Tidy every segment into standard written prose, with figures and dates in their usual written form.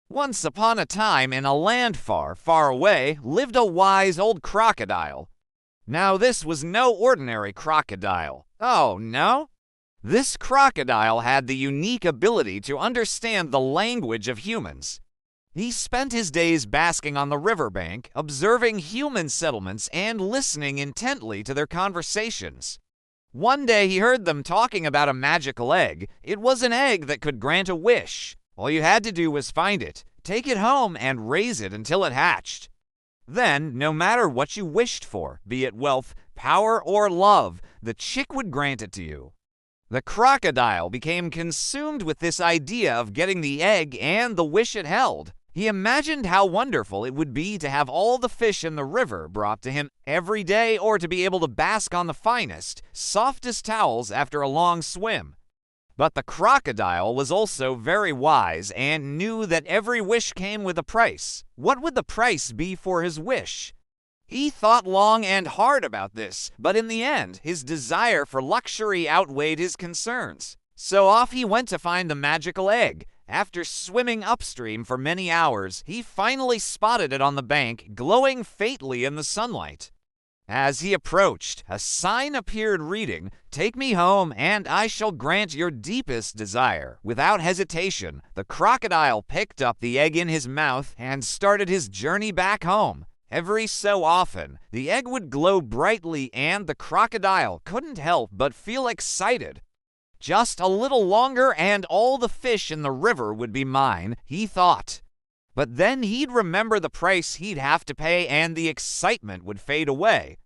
Once upon a time, in a land far, far away, lived a wise old crocodile. Now, this was no ordinary crocodile. Oh, no? This crocodile had the unique ability to understand the language of humans. He spent his days basking on the riverbank, observing human settlements and listening intently to their conversations. One day he heard them talking about a magical egg. It was an egg that could grant a wish. All you had to do was find it, take it home, and raise it until it hatched. Then, no matter what you wished for, be it wealth, power, or love, the chick would grant it to you. The crocodile became consumed with this idea of getting the egg and the wish it held. He imagined how wonderful it would be to have all the fish in the river brought to him every day, or to be able to bask on the finest, softest towels after a long swim. But the crocodile was also very wise and knew that every wish came with a price. What would the price be for his wish? He thought long and hard about this, but in the end, his desire for luxury outweighed his concerns. So off he went to find the magical egg. After swimming upstream for many hours, he finally spotted it on the bank, glowing faintly in the sunlight. As he approached, a sign appeared reading, "Take me home, and I shall grant your deepest desire." Without hesitation, the crocodile picked up the egg in his mouth and started his journey back home. Every so often, the egg would glow brightly, and the crocodile couldn't help but feel excited. Just a little longer and all the fish in the river would be mine, he thought. But then he'd remember the price he'd have to pay, and the excitement would fade away.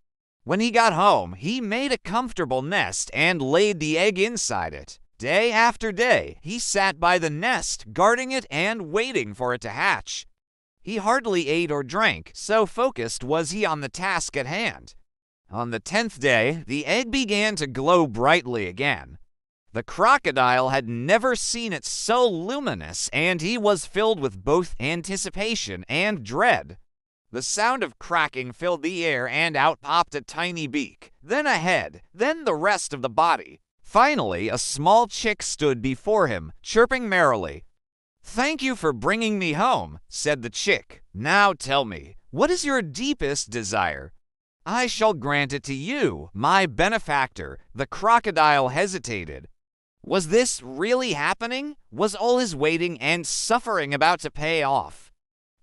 When he got home, he made a comfortable nest and laid the egg inside it. Day after day, he sat by the nest, guarding it and waiting for it to hatch. He hardly ate or drank, so focused was he on the task at hand. On the 10th day, the egg began to glow brightly again. The crocodile had never seen it so luminous, and he was filled with both anticipation and dread. The sound of cracking filled the air, and out popped a tiny beak, then a head, then the rest of the body. Finally, a small chick stood before him, chirping merrily. "Thank you for bringing me home," said the chick. "Now tell me, what is your deepest desire?" "I shall grant it to you, my benefactor." The crocodile hesitated. Was this really happening? Was all his waiting and suffering about to pay off?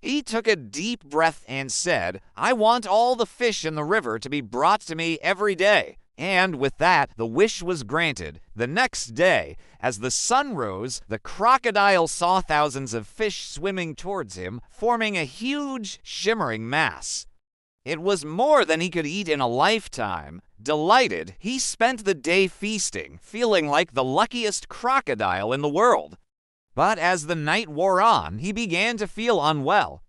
He took a deep breath and said, "I want all the fish in the river to be brought to me every day." And with that, the wish was granted. The next day, as the sun rose, the crocodile saw thousands of fish swimming towards him, forming a huge, shimmering mass. It was more than he could eat in a lifetime. Delighted, he spent the day feasting, feeling like the luckiest crocodile in the world. But as the night wore on, he began to feel unwell.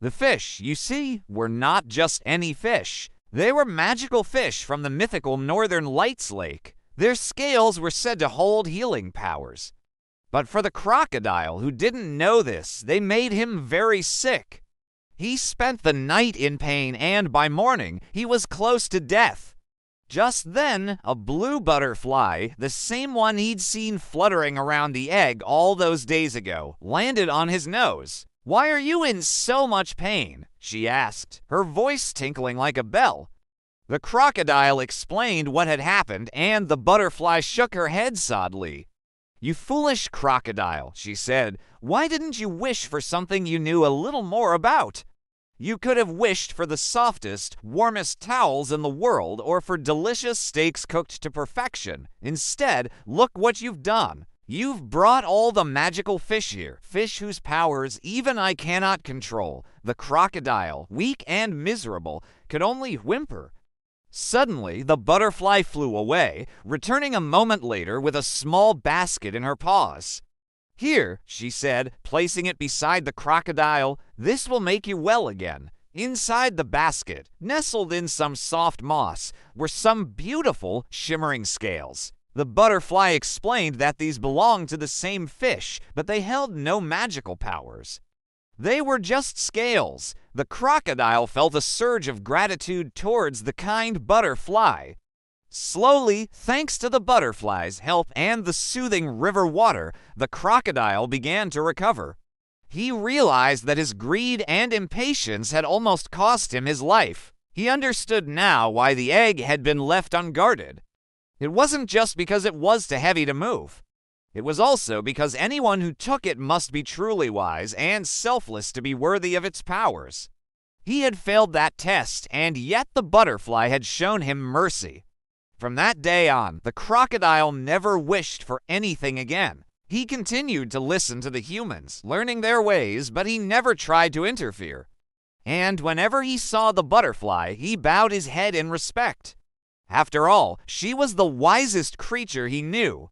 The fish, you see, were not just any fish. They were magical fish from the mythical Northern Lights Lake. Their scales were said to hold healing powers. But for the crocodile, who didn't know this, they made him very sick. He spent the night in pain, and by morning, he was close to death. Just then, a blue butterfly, the same one he'd seen fluttering around the egg all those days ago, landed on his nose. "Why are you in so much pain?" she asked, her voice tinkling like a bell. The crocodile explained what had happened, and the butterfly shook her head sadly. "You foolish crocodile," she said, "why didn't you wish for something you knew a little more about? You could have wished for the softest, warmest towels in the world, or for delicious steaks cooked to perfection. Instead, look what you've done. You've brought all the magical fish here, fish whose powers even I cannot control." The crocodile, weak and miserable, could only whimper. Suddenly, the butterfly flew away, returning a moment later with a small basket in her paws. "Here," she said, placing it beside the crocodile, "this will make you well again." Inside the basket, nestled in some soft moss, were some beautiful, shimmering scales. The butterfly explained that these belonged to the same fish, but they held no magical powers. They were just scales. The crocodile felt a surge of gratitude towards the kind butterfly. Slowly, thanks to the butterfly's help and the soothing river water, the crocodile began to recover. He realized that his greed and impatience had almost cost him his life. He understood now why the egg had been left unguarded. It wasn't just because it was too heavy to move. It was also because anyone who took it must be truly wise and selfless to be worthy of its powers. He had failed that test, and yet the butterfly had shown him mercy. From that day on, the crocodile never wished for anything again. He continued to listen to the humans, learning their ways, but he never tried to interfere. And whenever he saw the butterfly, he bowed his head in respect. After all, she was the wisest creature he knew,